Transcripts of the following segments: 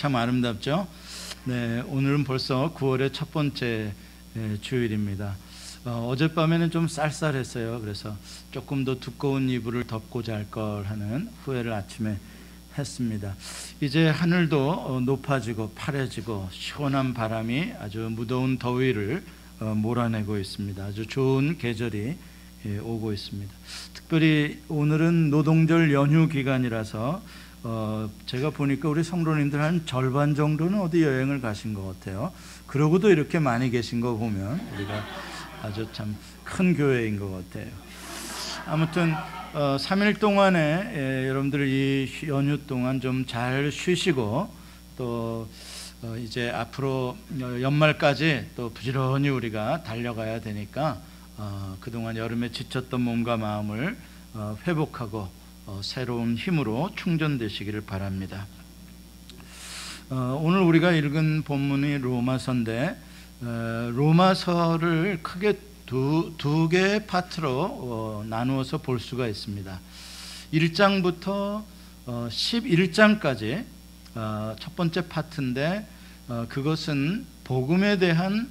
참 아름답죠? 네, 오늘은 벌써 9월의 첫 번째 주일입니다. 어젯밤에는 좀 쌀쌀했어요. 그래서 조금 더 두꺼운 이불을 덮고 잘 걸 하는 후회를 아침에 했습니다. 이제 하늘도 높아지고 파래지고 시원한 바람이 아주 무더운 더위를 몰아내고 있습니다. 아주 좋은 계절이 오고 있습니다. 특별히 오늘은 노동절 연휴 기간이라서 제가 보니까 우리 성도님들 한 절반 정도는 어디 여행을 가신 것 같아요. 그러고도 이렇게 많이 계신 거 보면 우리가 아주 참 큰 교회인 것 같아요. 아무튼 3일 동안에 여러분들 이 연휴 동안 좀 잘 쉬시고 또 이제 앞으로 연말까지 또 부지런히 우리가 달려가야 되니까 그동안 여름에 지쳤던 몸과 마음을 회복하고 새로운 힘으로 충전되시기를 바랍니다. 오늘 우리가 읽은 본문이 로마서인데 로마서를 크게 두 개의 파트로 나누어서 볼 수가 있습니다. 1장부터 11장까지 첫 번째 파트인데 그것은 복음에 대한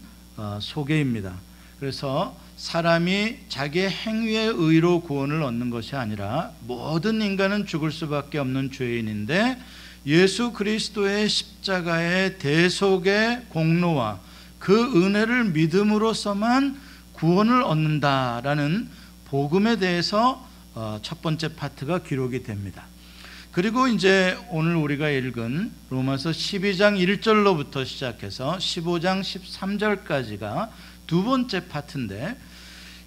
소개입니다. 그래서 사람이 자기의 행위의 의로 구원을 얻는 것이 아니라 모든 인간은 죽을 수밖에 없는 죄인인데 예수 그리스도의 십자가의 대속의 공로와 그 은혜를 믿음으로서만 구원을 얻는다라는 복음에 대해서 첫 번째 파트가 기록이 됩니다. 그리고 이제 오늘 우리가 읽은 로마서 12장 1절로부터 시작해서 15장 13절까지가 두 번째 파트인데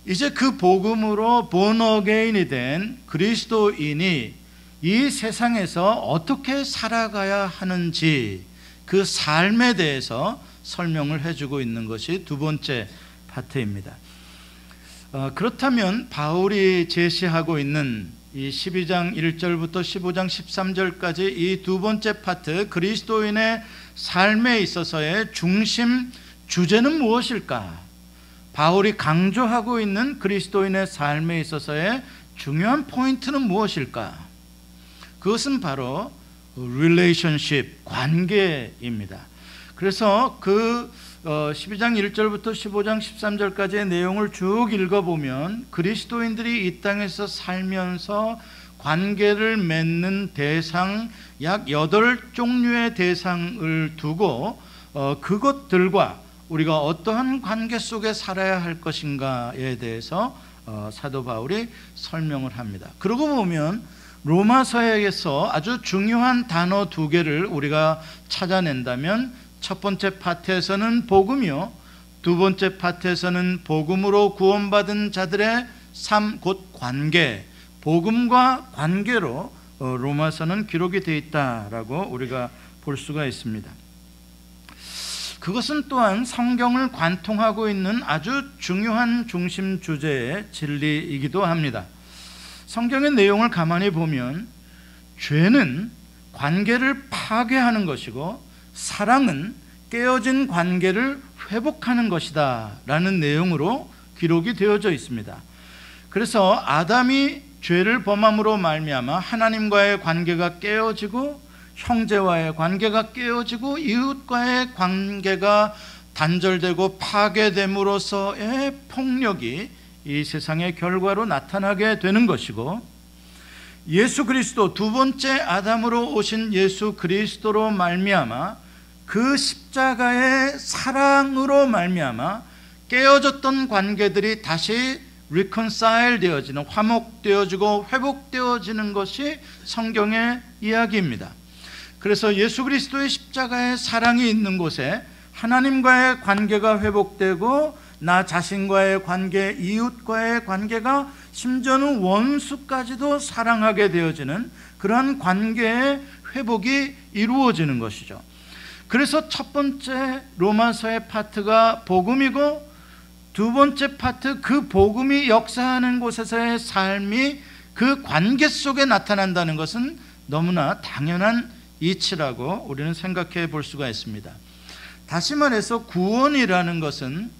이제 그 복음으로 born again이 된 그리스도인이 이 세상에서 어떻게 살아가야 하는지 그 삶에 대해서 설명을 해주고 있는 것이 두 번째 파트입니다. 그렇다면 바울이 제시하고 있는 이 12장 1절부터 15장 13절까지 이 두 번째 파트 그리스도인의 삶에 있어서의 중심 주제는 무엇일까? 바울이 강조하고 있는 그리스도인의 삶에 있어서의 중요한 포인트는 무엇일까? 그것은 바로 relationship, 관계입니다. 그래서 그 12장 1절부터 15장 13절까지의 내용을 쭉 읽어보면 그리스도인들이 이 땅에서 살면서 관계를 맺는 대상 약 8종류의 대상을 두고 그것들과 우리가 어떠한 관계 속에 살아야 할 것인가에 대해서 사도 바울이 설명을 합니다. 그러고 보면 로마서에서 아주 중요한 단어 두 개를 우리가 찾아낸다면 첫 번째 파트에서는 복음이요, 두 번째 파트에서는 복음으로 구원받은 자들의 삶, 곧 관계, 복음과 관계로 로마서는 기록이 되어 있다라고 우리가 볼 수가 있습니다. 그것은 또한 성경을 관통하고 있는 아주 중요한 중심 주제의 진리이기도 합니다. 성경의 내용을 가만히 보면 죄는 관계를 파괴하는 것이고 사랑은 깨어진 관계를 회복하는 것이다 라는 내용으로 기록이 되어져 있습니다. 그래서 아담이 죄를 범함으로 말미암아 하나님과의 관계가 깨어지고 형제와의 관계가 깨어지고 이웃과의 관계가 단절되고 파괴됨으로써의 폭력이 이 세상의 결과로 나타나게 되는 것이고 예수 그리스도 두 번째 아담으로 오신 예수 그리스도로 말미암아 그 십자가의 사랑으로 말미암아 깨어졌던 관계들이 다시 reconcile 되어지는, 화목되어지고 회복되어지는 것이 성경의 이야기입니다. 그래서 예수 그리스도의 십자가의 사랑이 있는 곳에 하나님과의 관계가 회복되고 나 자신과의 관계, 이웃과의 관계가 심지어는 원수까지도 사랑하게 되어지는 그러한 관계의 회복이 이루어지는 것이죠. 그래서 첫 번째 로마서의 파트가 복음이고 두 번째 파트 그 복음이 역사하는 곳에서의 삶이 그 관계 속에 나타난다는 것은 너무나 당연한 이치라고 우리는 생각해 볼 수가 있습니다. 다시 말해서 구원이라는 것은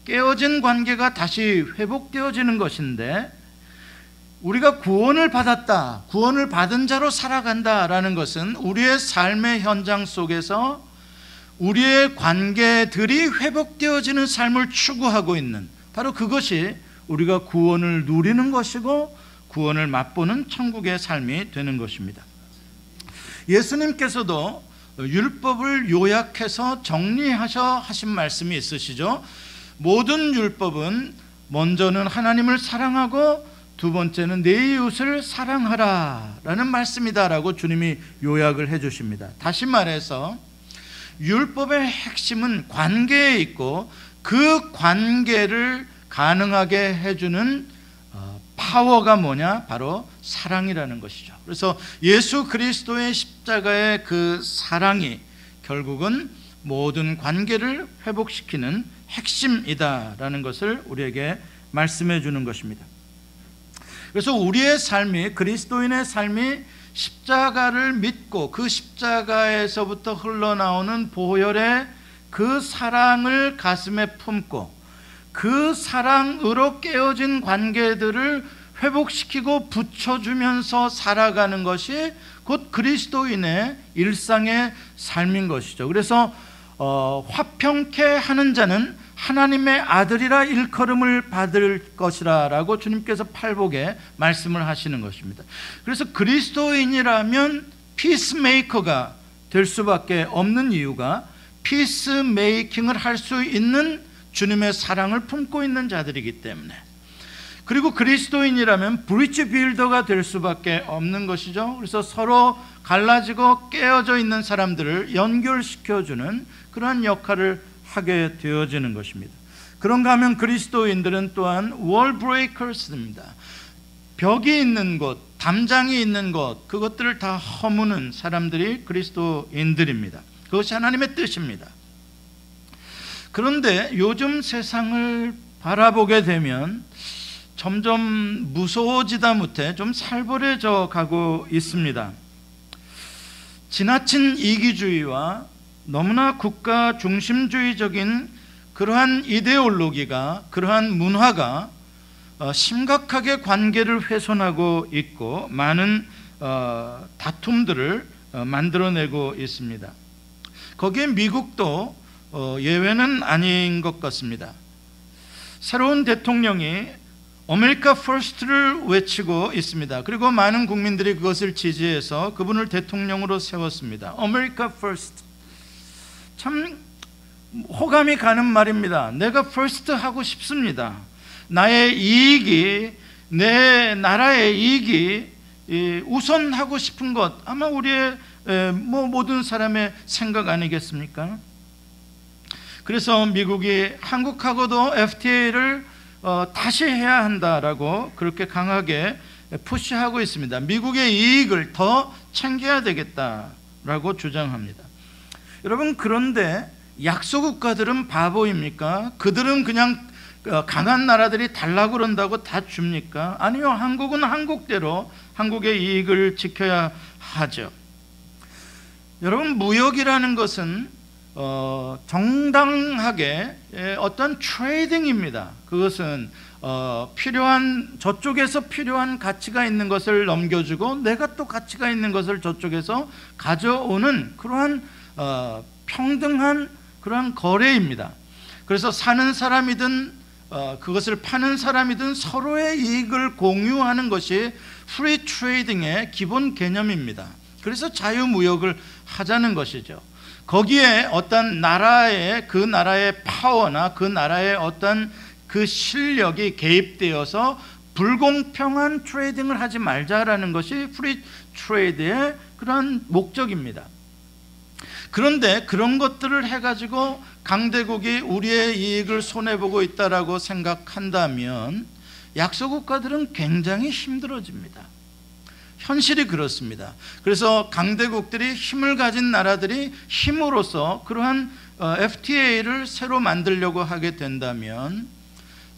깨어진 관계가 다시 회복되어지는 것인데 우리가 구원을 받았다, 구원을 받은 자로 살아간다라는 것은 우리의 삶의 현장 속에서 우리의 관계들이 회복되어지는 삶을 추구하고 있는, 바로 그것이 우리가 구원을 누리는 것이고 구원을 맛보는 천국의 삶이 되는 것입니다. 예수님께서도 율법을 요약해서 정리하셔 하신 말씀이 있으시죠. 모든 율법은 먼저는 하나님을 사랑하고 두 번째는 내 이웃을 사랑하라 라는 말씀이다 라고 주님이 요약을 해 주십니다. 다시 말해서 율법의 핵심은 관계에 있고 그 관계를 가능하게 해주는 파워가 뭐냐? 바로 사랑이라는 것이죠. 그래서 예수 그리스도의 십자가의 그 사랑이 결국은 모든 관계를 회복시키는 핵심이다라는 것을 우리에게 말씀해 주는 것입니다. 그래서 우리의 삶이, 그리스도인의 삶이 십자가를 믿고 그 십자가에서부터 흘러나오는 보혈의 그 사랑을 가슴에 품고 그 사랑으로 깨어진 관계들을 회복시키고 붙여주면서 살아가는 것이 곧 그리스도인의 일상의 삶인 것이죠. 그래서 화평케 하는 자는 하나님의 아들이라 일컬음을 받을 것이라 라고 주님께서 팔복에 말씀을 하시는 것입니다. 그래서 그리스도인이라면 피스메이커가 될 수밖에 없는 이유가 피스메이킹을 할 수 있는 주님의 사랑을 품고 있는 자들이기 때문에, 그리고 그리스도인이라면 브리지 빌더가 될 수밖에 없는 것이죠. 그래서 서로 갈라지고 깨어져 있는 사람들을 연결시켜주는 그러한 역할을 하게 되어지는 것입니다. 그런가 하면 그리스도인들은 또한 월 브레이커스입니다. 벽이 있는 곳, 담장이 있는 곳, 그것들을 다 허무는 사람들이 그리스도인들입니다. 그것이 하나님의 뜻입니다. 그런데 요즘 세상을 바라보게 되면 점점 무서워지다 못해 좀 살벌해져 가고 있습니다. 지나친 이기주의와 너무나 국가 중심주의적인 그러한 이데올로기가, 그러한 문화가 심각하게 관계를 훼손하고 있고 많은 다툼들을 만들어내고 있습니다. 거기에 미국도 예외는 아닌 것 같습니다. 새로운 대통령이 아메리카 퍼스트를 외치고 있습니다. 그리고 많은 국민들이 그것을 지지해서 그분을 대통령으로 세웠습니다. 아메리카 퍼스트, 참 호감이 가는 말입니다. 내가 퍼스트 하고 싶습니다. 나의 이익이, 내 나라의 이익이 우선하고 싶은 것, 아마 우리의 모든 사람의 생각 아니겠습니까? 그래서 미국이 한국하고도 FTA를 다시 해야 한다라고 그렇게 강하게 푸시하고 있습니다. 미국의 이익을 더 챙겨야 되겠다라고 주장합니다. 여러분, 그런데 약소국가들은 바보입니까? 그들은 그냥 강한 나라들이 달라고 그런다고 다 줍니까? 아니요, 한국은 한국대로 한국의 이익을 지켜야 하죠. 여러분, 무역이라는 것은 정당하게 어떤 트레이딩입니다. 그것은 필요한, 저쪽에서 필요한 가치가 있는 것을 넘겨주고 내가 또 가치가 있는 것을 저쪽에서 가져오는 그러한 평등한 그러한 거래입니다. 그래서 사는 사람이든 그것을 파는 사람이든 서로의 이익을 공유하는 것이 프리 트레이딩의 기본 개념입니다. 그래서 자유무역을 하자는 것이죠. 거기에 어떤 나라의, 그 나라의 파워나 그 나라의 어떤 그 실력이 개입되어서 불공평한 트레이딩을 하지 말자라는 것이 프리 트레이드의 그런 목적입니다. 그런데 그런 것들을 해가지고 강대국이 우리의 이익을 손해보고 있다라고 생각한다면 약소국가들은 굉장히 힘들어집니다. 현실이 그렇습니다. 그래서 강대국들이, 힘을 가진 나라들이 힘으로써 그러한 FTA를 새로 만들려고 하게 된다면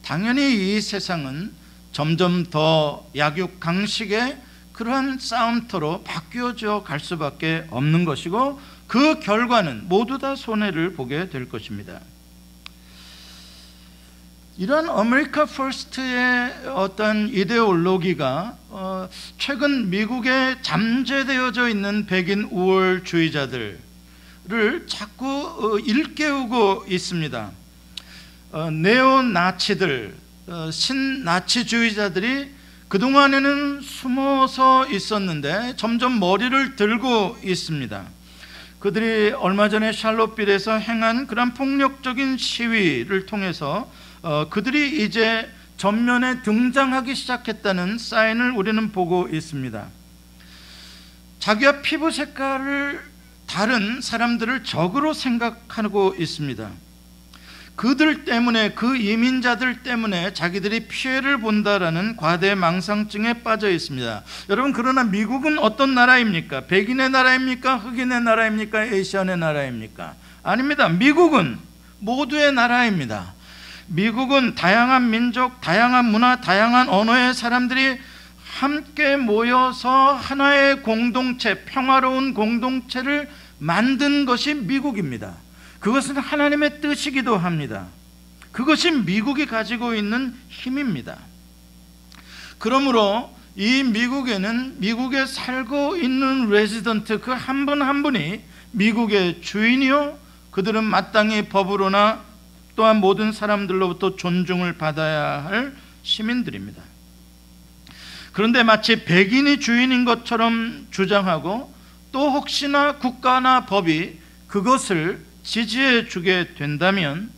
당연히 이 세상은 점점 더 약육강식의 그러한 싸움터로 바뀌어져 갈 수밖에 없는 것이고, 그 결과는 모두 다 손해를 보게 될 것입니다. 이런 아메리카 퍼스트의 어떤 이데올로기가 최근 미국에 잠재되어져 있는 백인 우월주의자들을 자꾸 일깨우고 있습니다. 네오나치들, 신나치주의자들이 그동안에는 숨어서 있었는데 점점 머리를 들고 있습니다. 그들이 얼마 전에 샬롯빌에서 행한 그런 폭력적인 시위를 통해서 그들이 이제 전면에 등장하기 시작했다는 사인을 우리는 보고 있습니다. 자기와 피부 색깔을 다른 사람들을 적으로 생각하고 있습니다. 그들 때문에, 그 이민자들 때문에 자기들이 피해를 본다라는 과대망상증에 빠져 있습니다. 여러분, 그러나 미국은 어떤 나라입니까? 백인의 나라입니까? 흑인의 나라입니까? 에이시안의 나라입니까? 아닙니다. 미국은 모두의 나라입니다. 미국은 다양한 민족, 다양한 문화, 다양한 언어의 사람들이 함께 모여서 하나의 공동체, 평화로운 공동체를 만든 것이 미국입니다. 그것은 하나님의 뜻이기도 합니다. 그것이 미국이 가지고 있는 힘입니다. 그러므로 이 미국에는 미국에 살고 있는 레지던트 그 한 분 한 분이 미국의 주인이요, 그들은 마땅히 법으로나 또한 모든 사람들로부터 존중을 받아야 할 시민들입니다. 그런데 마치 백인이 주인인 것처럼 주장하고 또 혹시나 국가나 법이 그것을 지지해 주게 된다면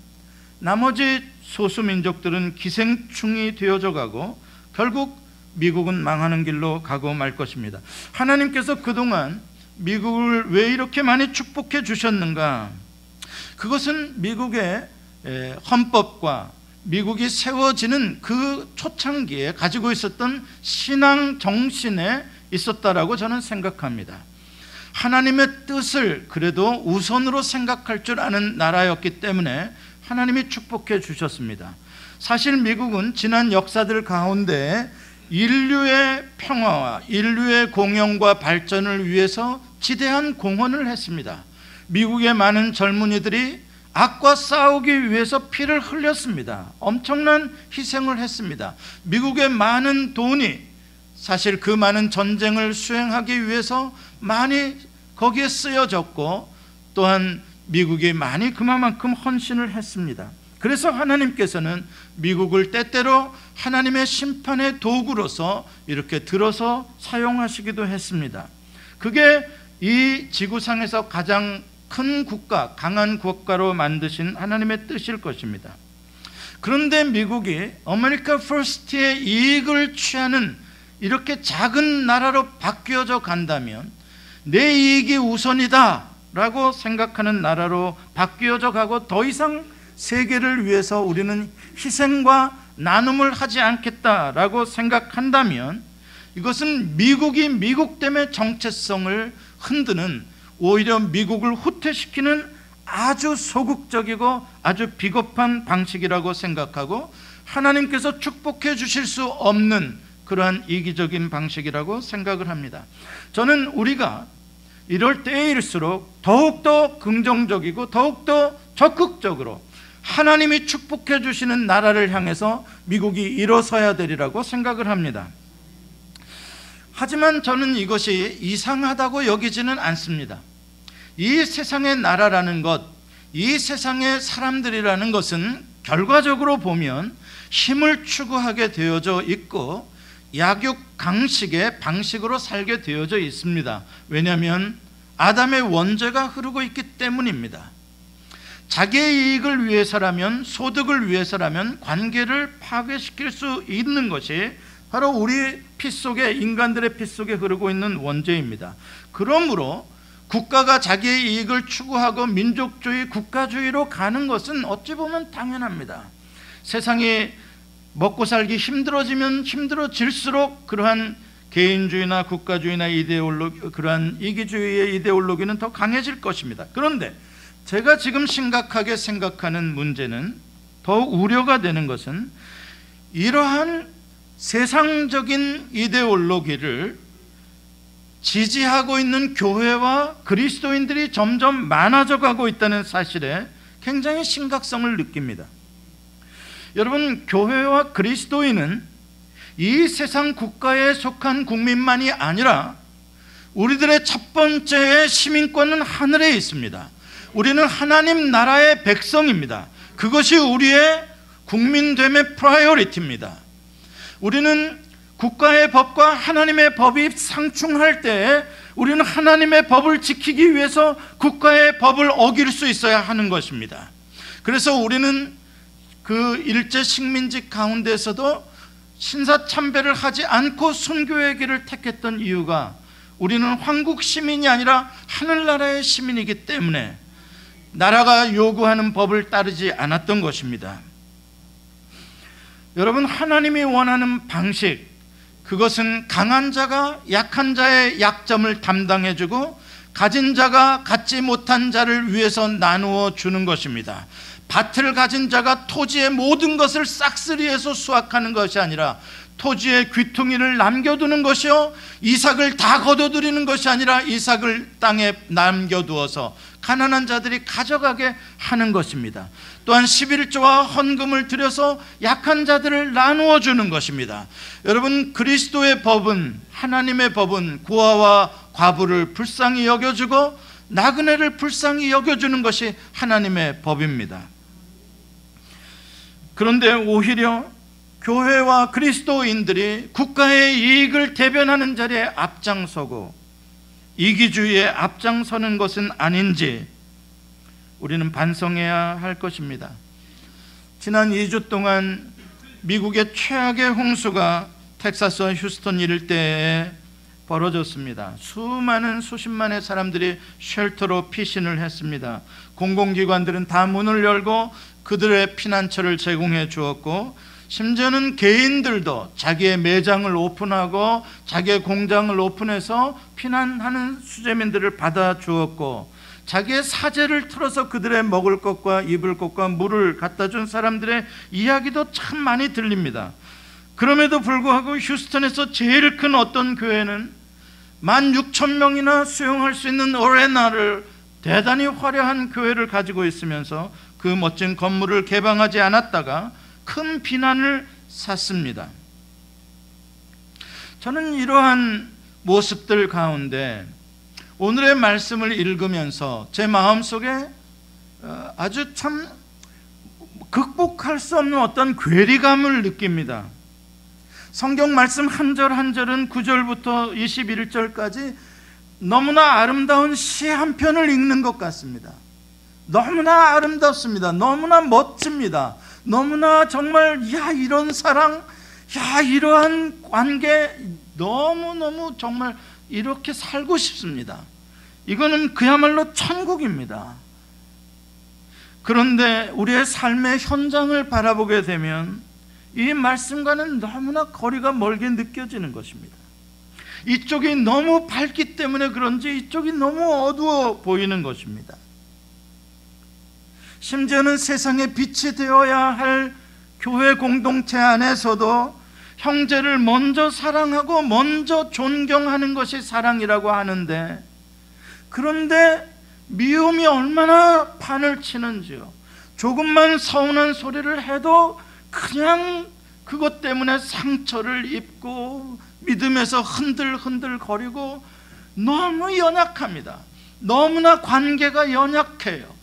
나머지 소수민족들은 기생충이 되어져 가고 결국 미국은 망하는 길로 가고 말 것입니다. 하나님께서 그동안 미국을 왜 이렇게 많이 축복해 주셨는가? 그것은 미국의 헌법과 미국이 세워지는 그 초창기에 가지고 있었던 신앙 정신에 있었다라고 저는 생각합니다. 하나님의 뜻을 그래도 우선으로 생각할 줄 아는 나라였기 때문에 하나님이 축복해 주셨습니다. 사실 미국은 지난 역사들 가운데 인류의 평화와 인류의 공영과 발전을 위해서 지대한 공헌을 했습니다. 미국의 많은 젊은이들이 악과 싸우기 위해서 피를 흘렸습니다. 엄청난 희생을 했습니다. 미국의 많은 돈이 사실 그 많은 전쟁을 수행하기 위해서 많이 거기에 쓰여졌고 또한 미국이 많이 그만큼 헌신을 했습니다. 그래서 하나님께서는 미국을 때때로 하나님의 심판의 도구로서 이렇게 들어서 사용하시기도 했습니다. 그게 이 지구상에서 가장 큰 국가, 강한 국가로 만드신 하나님의 뜻일 것입니다. 그런데 미국이 아메리카 퍼스트의 이익을 취하는 이렇게 작은 나라로 바뀌어져 간다면 내 이익이 우선이다 라고 생각하는 나라로 바뀌어져 가고 더 이상 세계를 위해서 우리는 희생과 나눔을 하지 않겠다라고 생각한다면 이것은 미국이 미국됨의 정체성을 흔드는, 오히려 미국을 후퇴시키는 아주 소극적이고 아주 비겁한 방식이라고 생각하고 하나님께서 축복해 주실 수 없는 그러한 이기적인 방식이라고 생각을 합니다. 저는 우리가 이럴 때일수록 더욱더 긍정적이고 더욱더 적극적으로 하나님이 축복해 주시는 나라를 향해서 미국이 일어서야 되리라고 생각을 합니다. 하지만 저는 이것이 이상하다고 여기지는 않습니다. 이 세상의 나라라는 것, 이 세상의 사람들이라는 것은 결과적으로 보면 힘을 추구하게 되어져 있고 약육강식의 방식으로 살게 되어져 있습니다. 왜냐하면 아담의 원죄가 흐르고 있기 때문입니다. 자기의 이익을 위해서라면, 소득을 위해서라면 관계를 파괴시킬 수 있는 것이 바로 우리 피 속에, 인간들의 피 속에 흐르고 있는 원죄입니다. 그러므로 국가가 자기의 이익을 추구하고 민족주의, 국가주의로 가는 것은 어찌 보면 당연합니다. 세상이 먹고 살기 힘들어지면 힘들어질수록 그러한 개인주의나 국가주의나 이데올로기, 그러한 이기주의의 이데올로기는 더 강해질 것입니다. 그런데 제가 지금 심각하게 생각하는 문제는, 더욱 우려가 되는 것은 이러한 세상적인 이데올로기를 지지하고 있는 교회와 그리스도인들이 점점 많아져 가고 있다는 사실에 굉장히 심각성을 느낍니다. 여러분, 교회와 그리스도인은 이 세상 국가에 속한 국민만이 아니라 우리들의 첫 번째의 시민권은 하늘에 있습니다. 우리는 하나님 나라의 백성입니다. 그것이 우리의 국민됨의 프라이어리티입니다. 우리는 국가의 법과 하나님의 법이 상충할 때에 우리는 하나님의 법을 지키기 위해서 국가의 법을 어길 수 있어야 하는 것입니다. 그래서 우리는 그 일제 식민지 가운데서도 신사참배를 하지 않고 순교의 길을 택했던 이유가 우리는 황국 시민이 아니라 하늘나라의 시민이기 때문에 나라가 요구하는 법을 따르지 않았던 것입니다. 여러분, 하나님이 원하는 방식, 그것은 강한 자가 약한 자의 약점을 담당해주고 가진 자가 갖지 못한 자를 위해서 나누어 주는 것입니다. 밭을 가진 자가 토지의 모든 것을 싹쓸이해서 수확하는 것이 아니라 토지의 귀퉁이를 남겨두는 것이요, 이삭을 다 거둬들이는 것이 아니라 이삭을 땅에 남겨두어서 가난한 자들이 가져가게 하는 것입니다. 또한 11조와 헌금을 들여서 약한 자들을 나누어 주는 것입니다. 여러분, 그리스도의 법은, 하나님의 법은 고아와 과부를 불쌍히 여겨주고 나그네를 불쌍히 여겨주는 것이 하나님의 법입니다. 그런데 오히려 교회와 그리스도인들이 국가의 이익을 대변하는 자리에 앞장서고 이기주의에 앞장서는 것은 아닌지 우리는 반성해야 할 것입니다. 지난 2주 동안 미국의 최악의 홍수가 텍사스와 휴스턴 일대에 벌어졌습니다. 수십만의 사람들이 쉘터로 피신을 했습니다. 공공기관들은 다 문을 열고 그들의 피난처를 제공해 주었고, 심지어는 개인들도 자기의 매장을 오픈하고 자기의 공장을 오픈해서 피난하는 수재민들을 받아 주었고, 자기의 사재를 틀어서 그들의 먹을 것과 입을 것과 물을 갖다 준 사람들의 이야기도 참 많이 들립니다. 그럼에도 불구하고 휴스턴에서 제일 큰 어떤 교회는 16,000명이나 수용할 수 있는 어레나를, 대단히 화려한 교회를 가지고 있으면서 그 멋진 건물을 개방하지 않았다가 큰 비난을 샀습니다. 저는 이러한 모습들 가운데 오늘의 말씀을 읽으면서 제 마음속에 아주 참 극복할 수 없는 어떤 괴리감을 느낍니다. 성경 말씀 한 절 한 절은 9절부터 21절까지 너무나 아름다운 시 한 편을 읽는 것 같습니다. 너무나 아름답습니다. 너무나 멋집니다. 너무나 정말 이런 사랑, 이러한 관계, 너무너무 정말 이렇게 살고 싶습니다. 이거는 그야말로 천국입니다. 그런데 우리의 삶의 현장을 바라보게 되면 이 말씀과는 너무나 거리가 멀게 느껴지는 것입니다. 이쪽이 너무 밝기 때문에 그런지 이쪽이 너무 어두워 보이는 것입니다. 심지어는 세상의 빛이 되어야 할 교회 공동체 안에서도 형제를 먼저 사랑하고 먼저 존경하는 것이 사랑이라고 하는데, 그런데 미움이 얼마나 판을 치는지요. 조금만 서운한 소리를 해도 그냥 그것 때문에 상처를 입고 믿음에서 흔들흔들 거리고 너무 연약합니다. 너무나 관계가 연약해요.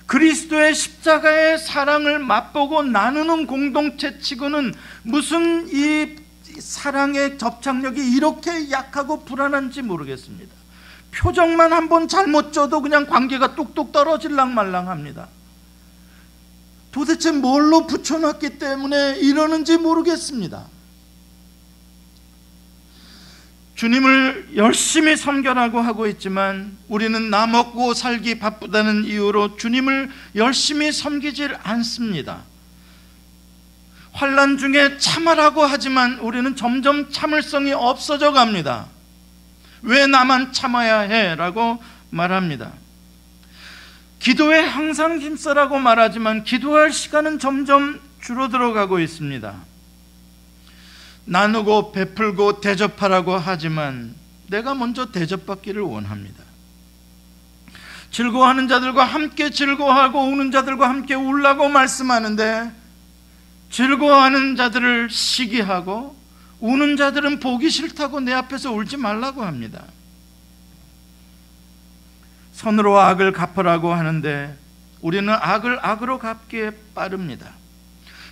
그리스도의 십자가의 사랑을 맛보고 나누는 공동체 치고는 무슨 이 사랑의 접착력이 이렇게 약하고 불안한지 모르겠습니다. 표정만 한번 잘못 쪄도 그냥 관계가 뚝뚝 떨어질랑 말랑합니다. 도대체 뭘로 붙여놨기 때문에 이러는지 모르겠습니다. 주님을 열심히 섬겨라고 하고 있지만 우리는 나 먹고 살기 바쁘다는 이유로 주님을 열심히 섬기질 않습니다. 환난 중에 참으라고 하지만 우리는 점점 참을성이 없어져 갑니다. 왜 나만 참아야 해? 라고 말합니다. 기도에 항상 힘써라고 말하지만 기도할 시간은 점점 줄어들어 가고 있습니다. 나누고 베풀고 대접하라고 하지만 내가 먼저 대접받기를 원합니다. 즐거워하는 자들과 함께 즐거워하고 우는 자들과 함께 울라고 말씀하는데 즐거워하는 자들을 시기하고 우는 자들은 보기 싫다고 내 앞에서 울지 말라고 합니다. 선으로 악을 갚으라고 하는데 우리는 악을 악으로 갚기에 빠릅니다.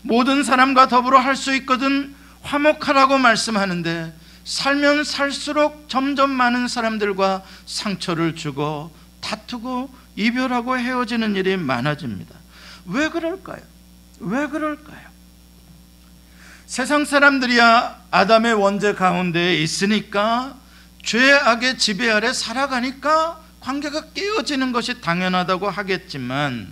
모든 사람과 더불어 할 수 있거든 화목하라고 말씀하는데 살면 살수록 점점 많은 사람들과 상처를 주고 다투고 이별하고 헤어지는 일이 많아집니다. 왜 그럴까요? 왜 그럴까요? 세상 사람들이야 아담의 원죄 가운데 있으니까 죄악의 지배 아래 살아가니까 관계가 깨어지는 것이 당연하다고 하겠지만,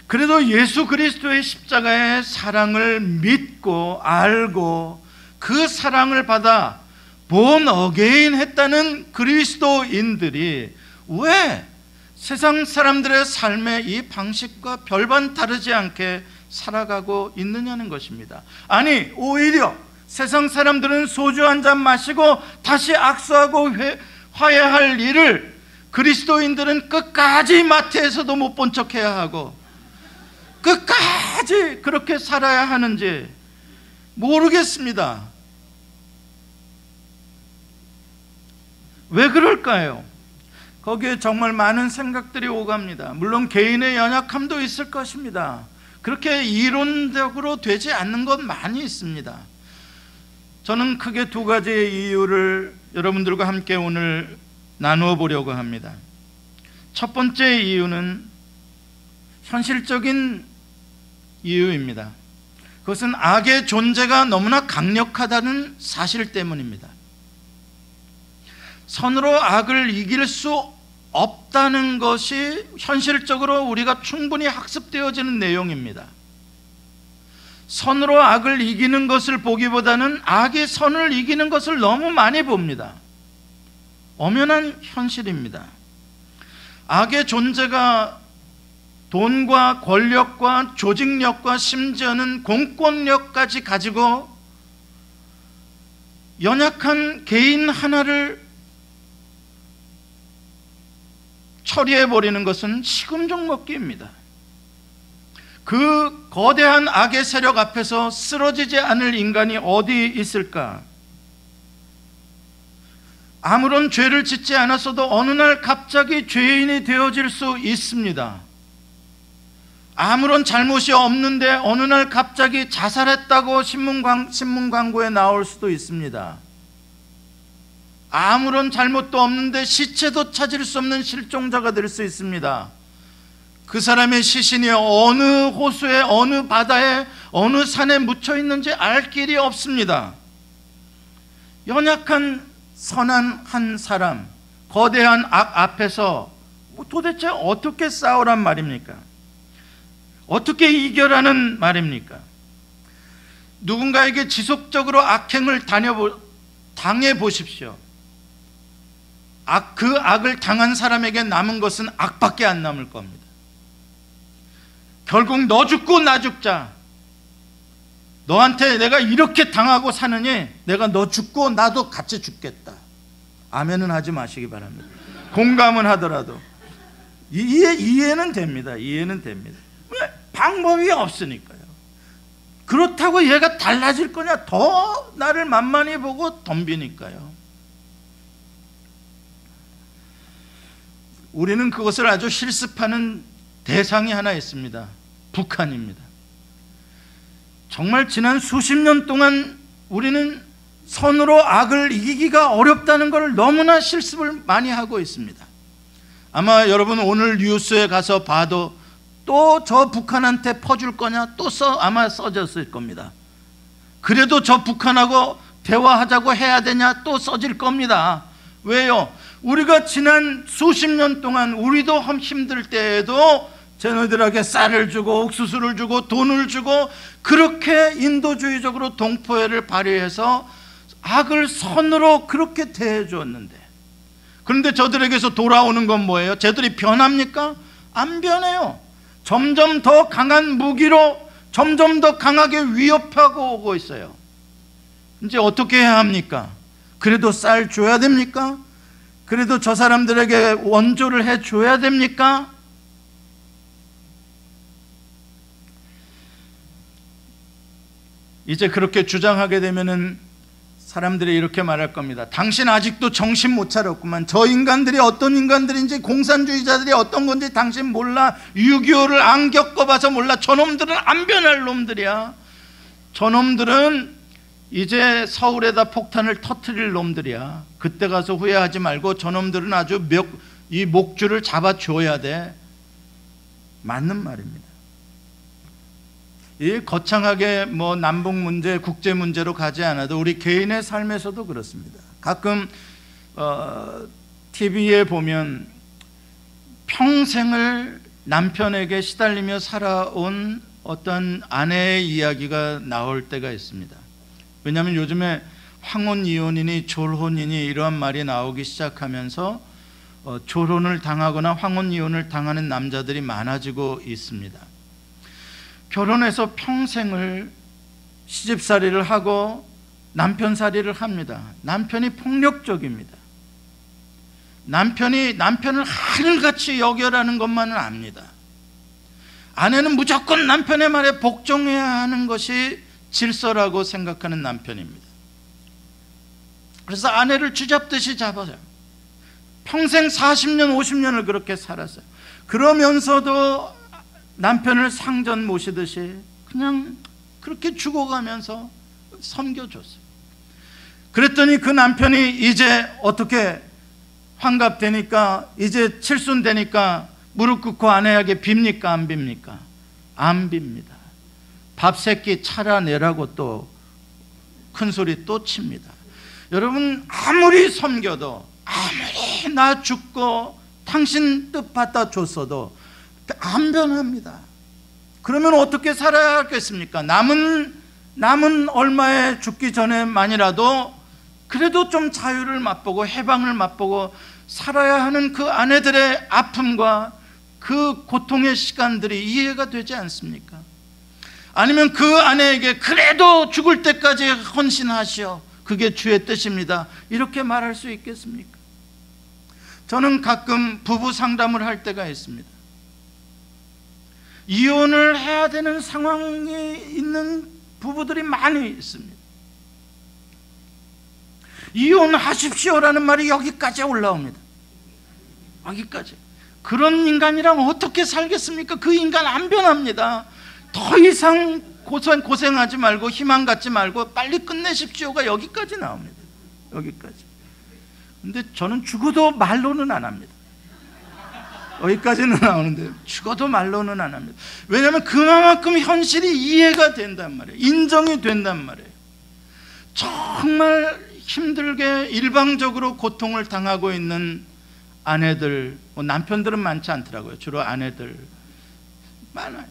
그래도 예수 그리스도의 십자가의 사랑을 믿고 알고 그 사랑을 받아 본 어게인 했다는 그리스도인들이 왜 세상 사람들의 삶의 이 방식과 별반 다르지 않게 살아가고 있느냐는 것입니다. 아니, 오히려 세상 사람들은 소주 한 잔 마시고 다시 악수하고 화해할 일을 그리스도인들은 끝까지 마트에서도 못 본 척해야 하고 끝까지 그렇게 살아야 하는지 모르겠습니다. 왜 그럴까요? 거기에 정말 많은 생각들이 오갑니다. 물론 개인의 연약함도 있을 것입니다. 그렇게 이론적으로 되지 않는 것 많이 있습니다. 저는 크게 두 가지의 이유를 여러분들과 함께 오늘 나누어 보려고 합니다. 첫 번째 이유는 현실적인 이유입니다. 그것은 악의 존재가 너무나 강력하다는 사실 때문입니다. 선으로 악을 이길 수 없다는 것이 현실적으로 우리가 충분히 학습되어지는 내용입니다. 선으로 악을 이기는 것을 보기보다는 악이 선을 이기는 것을 너무 많이 봅니다. 엄연한 현실입니다. 악의 존재가 돈과 권력과 조직력과 심지어는 공권력까지 가지고 연약한 개인 하나를 처리해버리는 것은 식음종 먹기입니다. 그 거대한 악의 세력 앞에서 쓰러지지 않을 인간이 어디 있을까? 아무런 죄를 짓지 않았어도 어느 날 갑자기 죄인이 되어질 수 있습니다. 아무런 잘못이 없는데 어느 날 갑자기 자살했다고 신문 광고에 나올 수도 있습니다. 아무런 잘못도 없는데 시체도 찾을 수 없는 실종자가 될 수 있습니다. 그 사람의 시신이 어느 호수에, 어느 바다에, 어느 산에 묻혀 있는지 알 길이 없습니다. 연약한 선한 한 사람, 거대한 악 앞에서 도대체 어떻게 싸우란 말입니까? 어떻게 이겨라는 말입니까? 누군가에게 지속적으로 악행을 당해 보십시오. 그 악을 당한 사람에게 남은 것은 악밖에 안 남을 겁니다. 결국 너 죽고 나 죽자. 너한테 내가 이렇게 당하고 사느니 내가 너 죽고 나도 같이 죽겠다. 아멘은 하지 마시기 바랍니다. 공감은 하더라도 이해는 됩니다. 이해는 됩니다. 왜? 방법이 없으니까요. 그렇다고 얘가 달라질 거냐? 더 나를 만만히 보고 덤비니까요. 우리는 그것을 아주 실습하는 대상이 하나 있습니다. 북한입니다. 정말 지난 수십 년 동안 우리는 선으로 악을 이기기가 어렵다는 것을 너무나 실습을 많이 하고 있습니다. 아마 여러분 오늘 뉴스에 가서 봐도 또 저 북한한테 퍼줄 거냐? 또 아마 써졌을 겁니다. 그래도 저 북한하고 대화하자고 해야 되냐? 또 써질 겁니다. 왜요? 우리가 지난 수십 년 동안 우리도 힘들 때에도 쟤네들에게 쌀을 주고 옥수수를 주고 돈을 주고 그렇게 인도주의적으로 동포애를 발휘해서 악을 선으로 그렇게 대해 주었는데, 그런데 저들에게서 돌아오는 건 뭐예요? 쟤들이 변합니까? 안 변해요. 점점 더 강한 무기로 점점 더 강하게 위협하고 오고 있어요. 이제 어떻게 해야 합니까? 그래도 쌀 줘야 됩니까? 그래도 저 사람들에게 원조를 해 줘야 됩니까? 이제 그렇게 주장하게 되면은 사람들이 이렇게 말할 겁니다. 당신 아직도 정신 못 차렸구만. 저 인간들이 어떤 인간들인지, 공산주의자들이 어떤 건지 당신 몰라. 6.25를 안 겪어봐서 몰라. 저놈들은 안 변할 놈들이야. 저놈들은 이제 서울에다 폭탄을 터뜨릴 놈들이야. 그때 가서 후회하지 말고 저놈들은 아주 이 목줄을 잡아줘야 돼. 맞는 말입니다. 이 거창하게 뭐 남북 문제, 국제 문제로 가지 않아도 우리 개인의 삶에서도 그렇습니다. 가끔 TV에 보면 평생을 남편에게 시달리며 살아온 어떤 아내의 이야기가 나올 때가 있습니다. 왜냐하면 요즘에 황혼이혼이니 졸혼이니 이러한 말이 나오기 시작하면서 졸혼을 당하거나 황혼이혼을 당하는 남자들이 많아지고 있습니다. 결혼해서 평생을 시집살이를 하고 남편살이를 합니다. 남편이 폭력적입니다. 남편을 하늘같이 여겨라는 것만은 압니다. 아내는 무조건 남편의 말에 복종해야 하는 것이 질서라고 생각하는 남편입니다. 그래서 아내를 쥐잡듯이 잡아요. 평생 40년 50년을 그렇게 살았어요. 그러면서도 남편을 상전 모시듯이 그냥 그렇게 죽어가면서 섬겨줬어요. 그랬더니 그 남편이 이제 어떻게 환갑되니까, 이제 칠순되니까 무릎 꿇고 아내에게 빕니까 안 빕니까? 안 빕니다. 밥 세끼 차려내라고 또 큰소리 또 칩니다. 여러분, 아무리 섬겨도, 아무리 나 죽고 당신 뜻 받다 줬어도 안 변합니다. 그러면 어떻게 살아야 하겠습니까? 남은 얼마에 죽기 전에만이라도 그래도 좀 자유를 맛보고 해방을 맛보고 살아야 하는 그 아내들의 아픔과 그 고통의 시간들이 이해가 되지 않습니까? 아니면 그 아내에게 그래도 죽을 때까지 헌신하시오, 그게 주의 뜻입니다, 이렇게 말할 수 있겠습니까? 저는 가끔 부부 상담을 할 때가 있습니다. 이혼을 해야 되는 상황에 있는 부부들이 많이 있습니다. 이혼하십시오라는 말이 여기까지 올라옵니다. 여기까지. 그런 인간이랑 어떻게 살겠습니까? 그 인간 안 변합니다. 더 이상 고생하지 말고 희망 갖지 말고 빨리 끝내십시오가 여기까지 나옵니다. 여기까지. 근데 저는 죽어도 말로는 안 합니다. 여기까지는 나오는데 죽어도 말로는 안 합니다. 왜냐하면 그만큼 현실이 이해가 된단 말이에요. 인정이 된단 말이에요. 정말 힘들게 일방적으로 고통을 당하고 있는 아내들, 남편들은 많지 않더라고요. 주로 아내들 많아요.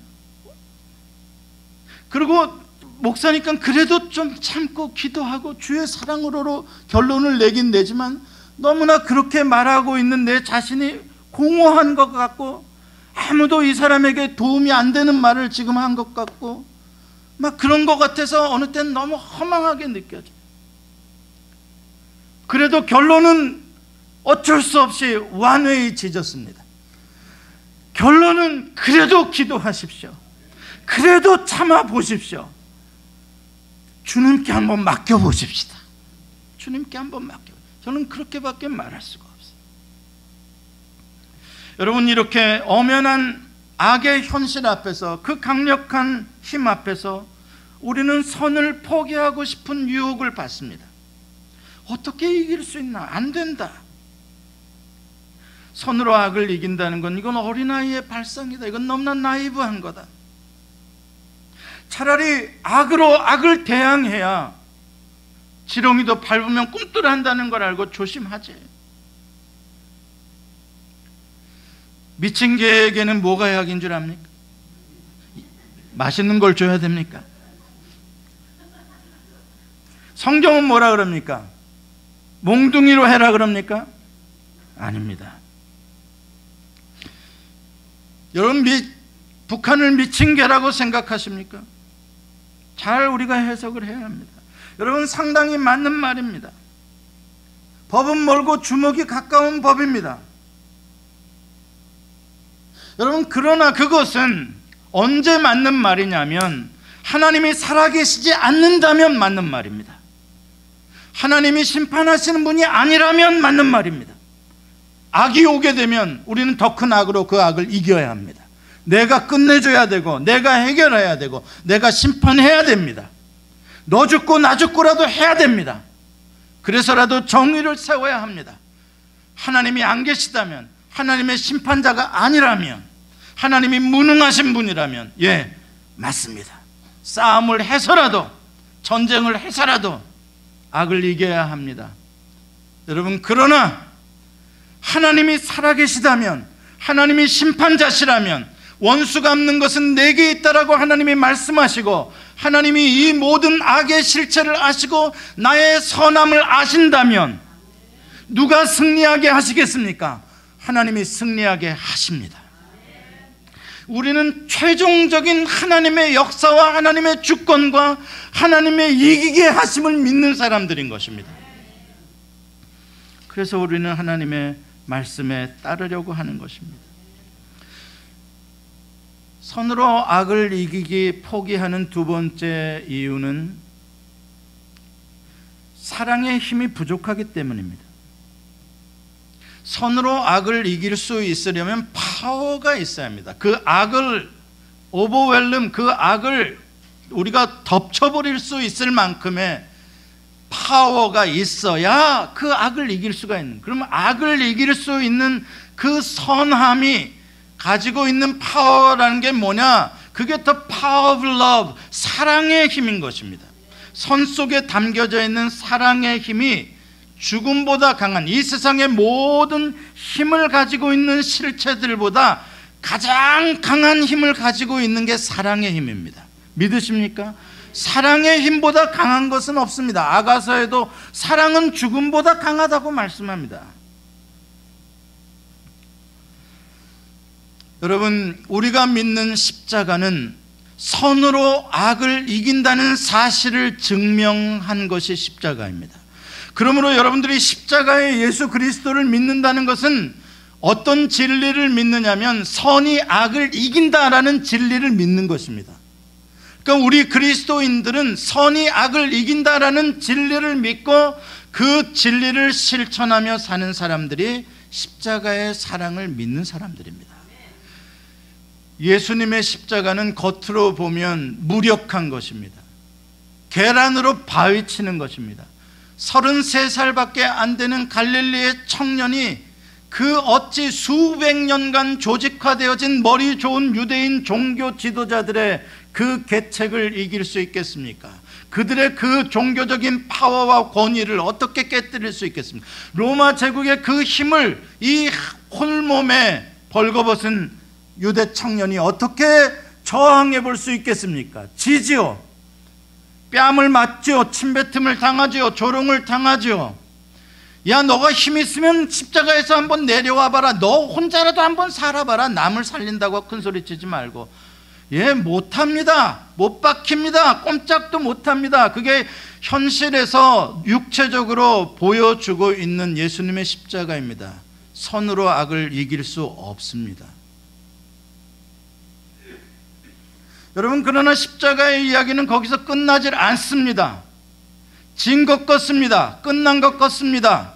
그리고 목사니까 그래도 좀 참고 기도하고 주의 사랑으로 결론을 내긴 내지만 너무나 그렇게 말하고 있는 내 자신이 공허한 것 같고 아무도 이 사람에게 도움이 안 되는 말을 지금 한 것 같고 막 그런 것 같아서 어느 때는 너무 허망하게 느껴져요. 그래도 결론은 어쩔 수 없이 완회에 짖었습니다. 결론은 그래도 기도하십시오. 그래도 참아 보십시오. 주님께 한번 맡겨보십시다. 주님께 한번 맡겨. 저는 그렇게밖에 말할 수가 없어요. 여러분, 이렇게 엄연한 악의 현실 앞에서, 그 강력한 힘 앞에서 우리는 선을 포기하고 싶은 유혹을 받습니다. 어떻게 이길 수 있나? 안 된다. 선으로 악을 이긴다는 건 이건 어린아이의 발상이다. 이건 너무나 나이브한 거다. 차라리 악으로 악을 대항해야 지렁이도 밟으면 꿈틀한다는 걸 알고 조심하지. 미친 개에게는 뭐가 약인 줄 압니까? 맛있는 걸 줘야 됩니까? 성경은 뭐라 그럽니까? 몽둥이로 해라 그럽니까? 아닙니다. 여러분, 북한을 미친 개라고 생각하십니까? 잘 우리가 해석을 해야 합니다. 여러분, 상당히 맞는 말입니다. 법은 멀고 주먹이 가까운 법입니다. 여러분, 그러나 그것은 언제 맞는 말이냐면 하나님이 살아계시지 않는다면 맞는 말입니다. 하나님이 심판하시는 분이 아니라면 맞는 말입니다. 악이 오게 되면 우리는 더 큰 악으로 그 악을 이겨야 합니다. 내가 끝내줘야 되고, 내가 해결해야 되고, 내가 심판해야 됩니다. 너 죽고 나 죽고라도 해야 됩니다. 그래서라도 정의를 세워야 합니다. 하나님이 안 계시다면, 하나님의 심판자가 아니라면, 하나님이 무능하신 분이라면, 예, 맞습니다. 싸움을 해서라도, 전쟁을 해서라도 악을 이겨야 합니다. 여러분, 그러나 하나님이 살아계시다면, 하나님이 심판자시라면, 원수 갚는 것은 내게 있다라고 하나님이 말씀하시고, 하나님이 이 모든 악의 실체를 아시고 나의 선함을 아신다면 누가 승리하게 하시겠습니까? 하나님이 승리하게 하십니다. 우리는 최종적인 하나님의 역사와 하나님의 주권과 하나님의 이기게 하심을 믿는 사람들인 것입니다. 그래서 우리는 하나님의 말씀에 따르려고 하는 것입니다. 선으로 악을 이기기 포기하는 두 번째 이유는 사랑의 힘이 부족하기 때문입니다. 선으로 악을 이길 수 있으려면 파워가 있어야 합니다. 그 악을 오버웰름, 그 악을 우리가 덮쳐버릴 수 있을 만큼의 파워가 있어야 그 악을 이길 수가 있는, 그러면 악을 이길 수 있는 그 선함이 가지고 있는 파워라는 게 뭐냐? 그게 더 power of love, 사랑의 힘인 것입니다. 선 속에 담겨져 있는 사랑의 힘이 죽음보다 강한, 이 세상의 모든 힘을 가지고 있는 실체들보다 가장 강한 힘을 가지고 있는 게 사랑의 힘입니다. 믿으십니까? 사랑의 힘보다 강한 것은 없습니다. 아가서에도 사랑은 죽음보다 강하다고 말씀합니다. 여러분, 우리가 믿는 십자가는 선으로 악을 이긴다는 사실을 증명한 것이 십자가입니다. 그러므로 여러분들이 십자가의 예수 그리스도를 믿는다는 것은 어떤 진리를 믿느냐면 선이 악을 이긴다라는 진리를 믿는 것입니다. 그러니까 우리 그리스도인들은 선이 악을 이긴다라는 진리를 믿고 그 진리를 실천하며 사는 사람들이 십자가의 사랑을 믿는 사람들입니다. 예수님의 십자가는 겉으로 보면 무력한 것입니다. 계란으로 바위 치는 것입니다. 33살밖에 안 되는 갈릴리의 청년이 그 어찌 수백 년간 조직화되어진 머리 좋은 유대인 종교 지도자들의 그 계책을 이길 수 있겠습니까? 그들의 그 종교적인 파워와 권위를 어떻게 깨뜨릴 수 있겠습니까? 로마 제국의 그 힘을 이 홀몸에 벌거벗은 유대 청년이 어떻게 저항해 볼 수 있겠습니까? 지지요, 뺨을 맞지요, 침뱉음을 당하지요, 조롱을 당하지요. 야, 너가 힘 있으면 십자가에서 한번 내려와 봐라, 너 혼자라도 한번 살아봐라, 남을 살린다고 큰소리치지 말고. 예, 못합니다, 못 박힙니다, 꼼짝도 못합니다. 그게 현실에서 육체적으로 보여주고 있는 예수님의 십자가입니다. 선으로 악을 이길 수 없습니다. 여러분, 그러나 십자가의 이야기는 거기서 끝나질 않습니다. 진 것 같습니다. 끝난 것 같습니다.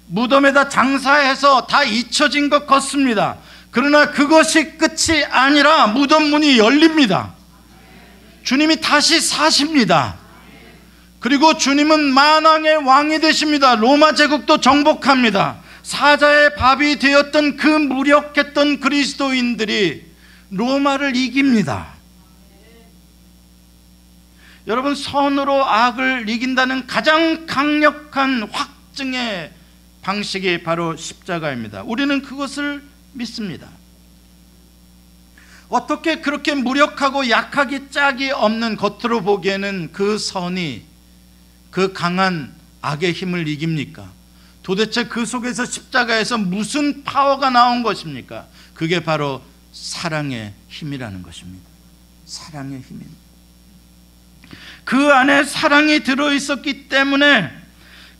무덤에다 장사해서 다 잊혀진 것 같습니다. 그러나 그것이 끝이 아니라 무덤 문이 열립니다. 주님이 다시 사십니다. 그리고 주님은 만왕의 왕이 되십니다. 로마 제국도 정복합니다. 사자의 밥이 되었던 그 무력했던 그리스도인들이 로마를 이깁니다. 여러분, 선으로 악을 이긴다는 가장 강력한 확증의 방식이 바로 십자가입니다. 우리는 그것을 믿습니다. 어떻게 그렇게 무력하고 약하기 짝이 없는, 겉으로 보기에는 그 선이 그 강한 악의 힘을 이깁니까? 도대체 그 속에서 십자가에서 무슨 파워가 나온 것입니까? 그게 바로 사랑의 힘이라는 것입니다. 사랑의 힘입니다. 그 안에 사랑이 들어있었기 때문에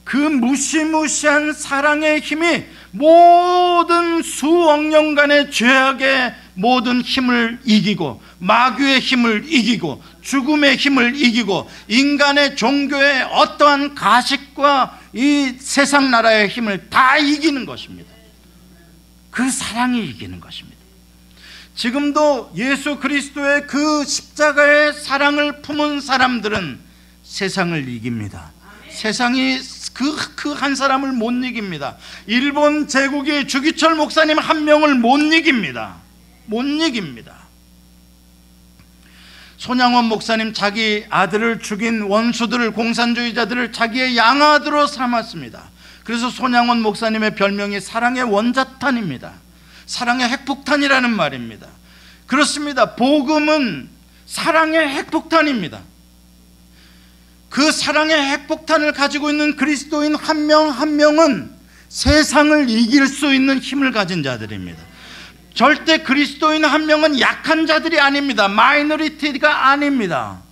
그 무시무시한 사랑의 힘이 모든 수억 년간의 죄악의 모든 힘을 이기고, 마귀의 힘을 이기고, 죽음의 힘을 이기고, 인간의 종교의 어떠한 가식과 이 세상 나라의 힘을 다 이기는 것입니다. 그 사랑이 이기는 것입니다. 지금도 예수 그리스도의 그 십자가의 사랑을 품은 사람들은 세상을 이깁니다. 세상이 그 한 사람을 못 이깁니다. 일본 제국이 주기철 목사님 한 명을 못 이깁니다. 못 이깁니다. 손양원 목사님 자기 아들을 죽인 원수들을, 공산주의자들을 자기의 양아들로 삼았습니다. 그래서 손양원 목사님의 별명이 사랑의 원자탄입니다. 사랑의 핵폭탄이라는 말입니다. 그렇습니다. 복음은 사랑의 핵폭탄입니다. 그 사랑의 핵폭탄을 가지고 있는 그리스도인 한 명 한 명은 세상을 이길 수 있는 힘을 가진 자들입니다. 절대 그리스도인 한 명은 약한 자들이 아닙니다. 마이너리티가 아닙니다.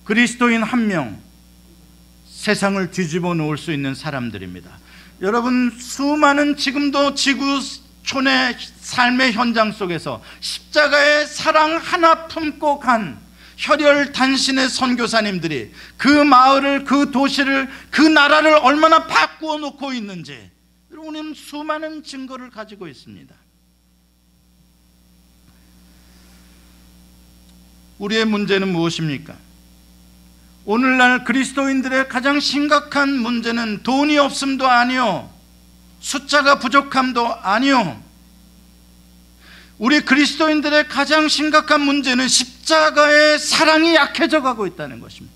그리스도인 한 명, 세상을 뒤집어 놓을 수 있는 사람들입니다. 여러분, 수많은 지금도 지구촌의 삶의 현장 속에서 십자가의 사랑 하나 품고 간 혈혈단신의 선교사님들이 그 마을을, 그 도시를, 그 나라를 얼마나 바꾸어 놓고 있는지 우리는 수많은 증거를 가지고 있습니다. 우리의 문제는 무엇입니까? 오늘날 그리스도인들의 가장 심각한 문제는 돈이 없음도 아니요, 숫자가 부족함도 아니요, 우리 그리스도인들의 가장 심각한 문제는 십자가의 사랑이 약해져 가고 있다는 것입니다.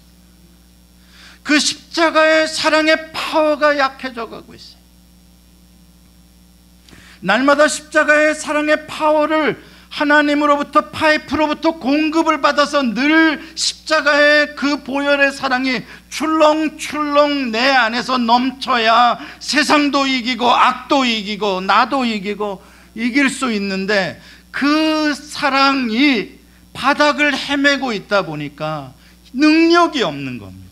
그 십자가의 사랑의 파워가 약해져 가고 있어요. 날마다 십자가의 사랑의 파워를 하나님으로부터, 파이프로부터 공급을 받아서 늘 십자가의 그 보혈의 사랑이 출렁출렁 내 안에서 넘쳐야 세상도 이기고 악도 이기고 나도 이기고 이길 수 있는데, 그 사랑이 바닥을 헤매고 있다 보니까 능력이 없는 겁니다.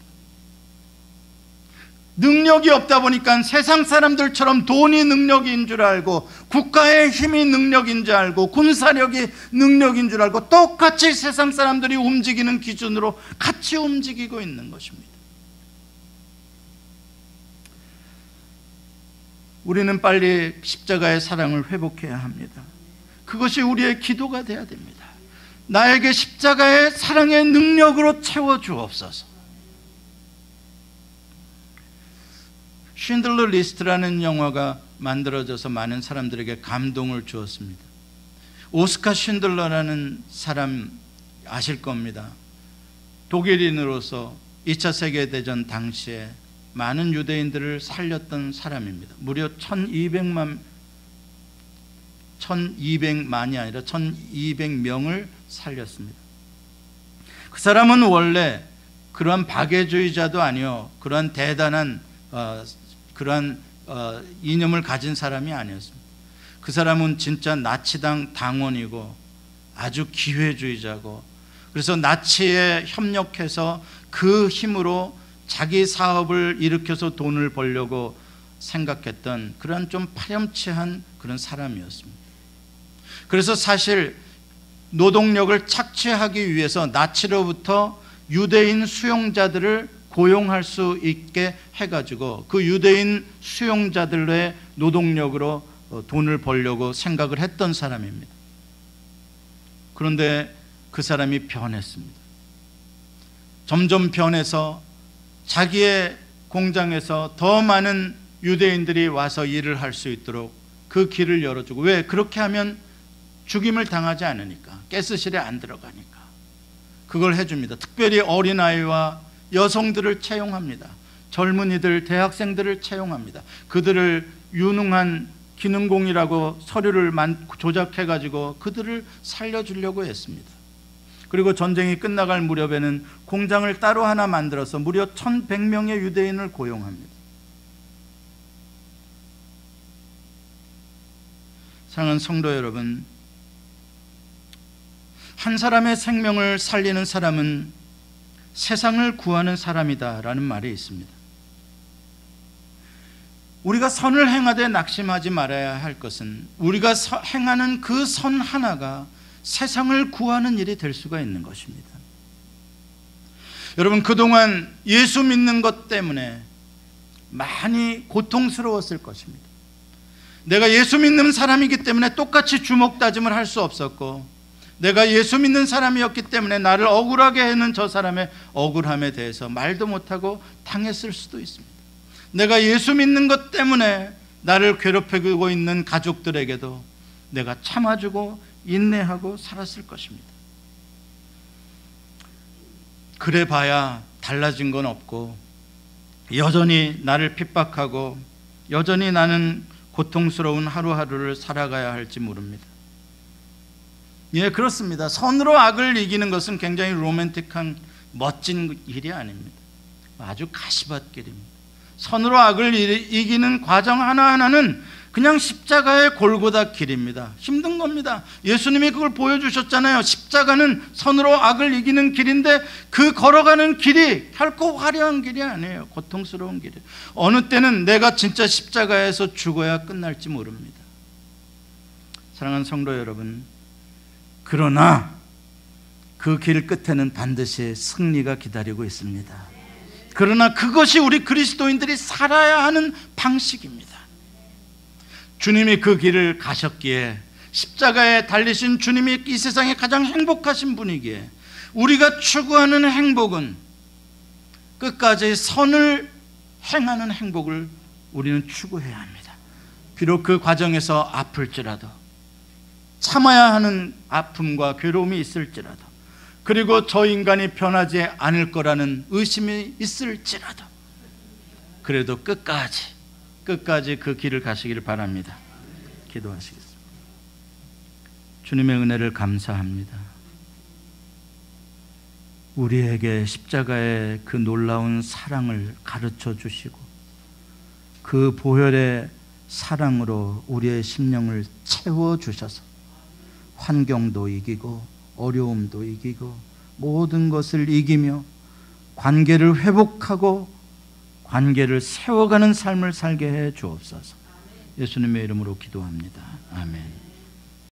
능력이 없다 보니까 세상 사람들처럼 돈이 능력인 줄 알고, 국가의 힘이 능력인 줄 알고, 군사력이 능력인 줄 알고, 똑같이 세상 사람들이 움직이는 기준으로 같이 움직이고 있는 것입니다. 우리는 빨리 십자가의 사랑을 회복해야 합니다. 그것이 우리의 기도가 되어야 됩니다. 나에게 십자가의 사랑의 능력으로 채워주옵소서. 쉰들러 리스트라는 영화가 만들어져서 많은 사람들에게 감동을 주었습니다. 오스카 쉰들러라는 사람 아실 겁니다. 독일인으로서 2차 세계대전 당시에 많은 유대인들을 살렸던 사람입니다. 무려 1200만이 아니라 1200명을 살렸습니다. 그 사람은 원래 그러한 박애주의자도 아니요, 그러한 대단한 이념을 가진 사람이 아니었습니다. 그 사람은 진짜 나치당 당원이고 아주 기회주의자고, 그래서 나치에 협력해서 그 힘으로 자기 사업을 일으켜서 돈을 벌려고 생각했던 그런 좀 파렴치한 그런 사람이었습니다. 그래서 사실 노동력을 착취하기 위해서 나치로부터 유대인 수용자들을 고용할 수 있게 해가지고 그 유대인 수용자들의 노동력으로 돈을 벌려고 생각을 했던 사람입니다. 그런데 그 사람이 변했습니다. 점점 변해서 자기의 공장에서 더 많은 유대인들이 와서 일을 할 수 있도록 그 길을 열어주고, 왜? 그렇게 하면 죽임을 당하지 않으니까, 가스실에 안 들어가니까 그걸 해줍니다. 특별히 어린아이와 여성들을 채용합니다. 젊은이들, 대학생들을 채용합니다. 그들을 유능한 기능공이라고 서류를 조작해가지고 그들을 살려주려고 했습니다. 그리고 전쟁이 끝나갈 무렵에는 공장을 따로 하나 만들어서 무려 1100명의 유대인을 고용합니다. 사랑하는 성도 여러분, 한 사람의 생명을 살리는 사람은 세상을 구하는 사람이다 라는 말이 있습니다. 우리가 선을 행하되 낙심하지 말아야 할 것은 우리가 행하는 그 선 하나가 세상을 구하는 일이 될 수가 있는 것입니다. 여러분, 그동안 예수 믿는 것 때문에 많이 고통스러웠을 것입니다. 내가 예수 믿는 사람이기 때문에 똑같이 주먹다짐을 할 수 없었고, 내가 예수 믿는 사람이었기 때문에 나를 억울하게 하는 저 사람의 억울함에 대해서 말도 못하고 당했을 수도 있습니다. 내가 예수 믿는 것 때문에 나를 괴롭히고 있는 가족들에게도 내가 참아주고 인내하고 살았을 것입니다. 그래 봐야 달라진 건 없고, 여전히 나를 핍박하고 여전히 나는 고통스러운 하루하루를 살아가야 할지 모릅니다. 예, 그렇습니다. 선으로 악을 이기는 것은 굉장히 로맨틱한 멋진 일이 아닙니다. 아주 가시밭길입니다. 선으로 악을 이기는 과정 하나하나는 그냥 십자가의 골고다 길입니다. 힘든 겁니다. 예수님이 그걸 보여주셨잖아요. 십자가는 선으로 악을 이기는 길인데 그 걸어가는 길이 결코 화려한 길이 아니에요. 고통스러운 길이에요. 어느 때는 내가 진짜 십자가에서 죽어야 끝날지 모릅니다. 사랑하는 성도 여러분, 그러나 그 길 끝에는 반드시 승리가 기다리고 있습니다. 그러나 그것이 우리 그리스도인들이 살아야 하는 방식입니다. 주님이 그 길을 가셨기에, 십자가에 달리신 주님이 이 세상에 가장 행복하신 분이기에, 우리가 추구하는 행복은 끝까지 선을 행하는 행복을 우리는 추구해야 합니다. 비록 그 과정에서 아플지라도, 참아야 하는 아픔과 괴로움이 있을지라도, 그리고 저 인간이 변하지 않을 거라는 의심이 있을지라도, 그래도 끝까지 그 길을 가시기를 바랍니다. 기도하시겠습니다. 주님의 은혜를 감사합니다. 우리에게 십자가의 그 놀라운 사랑을 가르쳐 주시고, 그 보혈의 사랑으로 우리의 심령을 채워 주셔서 환경도 이기고 어려움도 이기고 모든 것을 이기며 관계를 회복하고 관계를 세워가는 삶을 살게 해 주옵소서. 예수님의 이름으로 기도합니다. 아멘.